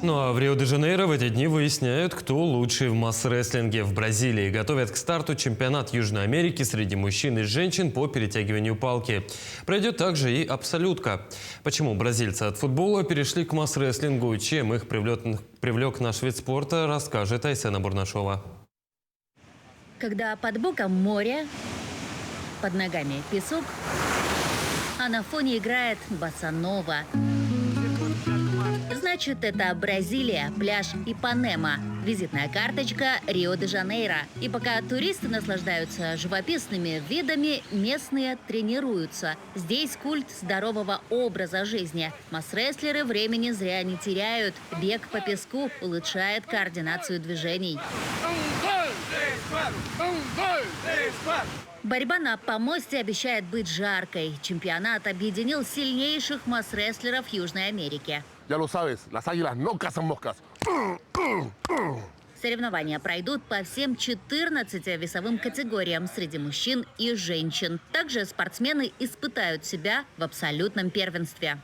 Ну а в Рио-де-Жанейро в эти дни выясняют, кто лучший в масс-рестлинге. В Бразилии готовят к старту чемпионат Южной Америки среди мужчин и женщин по перетягиванию палки. Пройдет также и абсолютка. Почему бразильцы от футбола перешли к масс-рестлингу, чем их привлек наш вид спорта, расскажет Айсена Бурнашова. Когда под боком море, под ногами песок, а на фоне играет босса-нова. Значит, это Бразилия, пляж Ипанема, визитная карточка Рио-де-Жанейро. И пока туристы наслаждаются живописными видами, местные тренируются. Здесь культ здорового образа жизни. Масс-рестлеры времени зря не теряют. Бег по песку улучшает координацию движений. Борьба на помосте обещает быть жаркой. Чемпионат объединил сильнейших масс-рестлеров Южной Америки. Ya lo sabes, las águilas no cazan moscas. Соревнования пройдут по всем 14 весовым категориям среди мужчин и женщин. Также спортсмены испытают себя в абсолютном первенстве.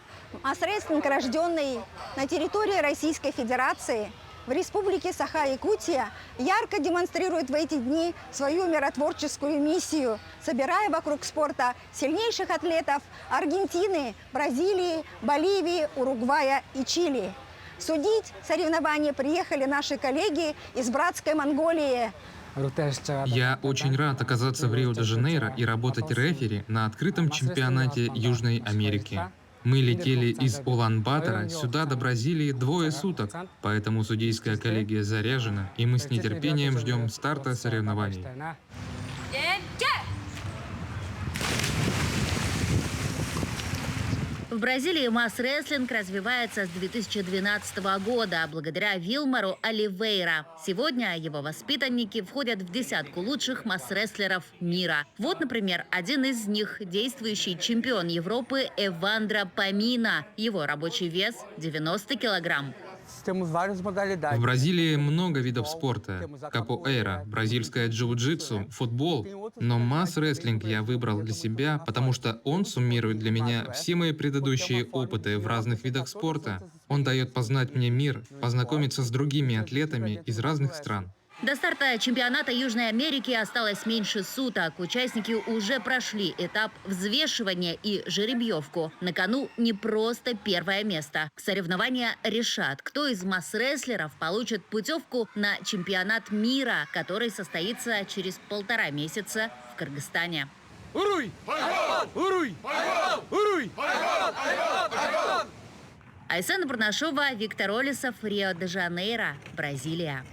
Масс-рестлинг, рожденный на территории Российской Федерации, в республике Саха-Якутия, ярко демонстрирует в эти дни свою миротворческую миссию, собирая вокруг спорта сильнейших атлетов Аргентины, Бразилии, Боливии, Уругвая и Чили. Судить соревнования приехали наши коллеги из братской Монголии. Я очень рад оказаться в Рио-де-Жанейро и работать рефери на открытом чемпионате Южной Америки. Мы летели из Улан-Батора сюда до Бразилии 2 суток, поэтому судейская коллегия заряжена, и мы с нетерпением ждем старта соревнований. В Бразилии масс-рестлинг развивается с 2012 года благодаря Вилмару Оливейра. Сегодня его воспитанники входят в десятку лучших масс-рестлеров мира. Вот, например, один из них – действующий чемпион Европы Эвандро Памина. Его рабочий вес – 90 килограмм. В Бразилии много видов спорта. Капоэйра, бразильское джиу-джитсу, футбол. Но масс-рестлинг я выбрал для себя, потому что он суммирует для меня все мои предыдущие опыты в разных видах спорта. Он дает познать мне мир, познакомиться с другими атлетами из разных стран. До старта чемпионата Южной Америки осталось меньше суток. Участники уже прошли этап взвешивания и жеребьевку. На кону не просто первое место. Соревнования решат, кто из масс-рестлеров получит путевку на чемпионат мира, который состоится через 1,5 месяца в Кыргызстане. Уруй! Уруй! Уруй! Айсена Бурнашова, Виктор Олесов, Рио-де-Жанейро, Бразилия.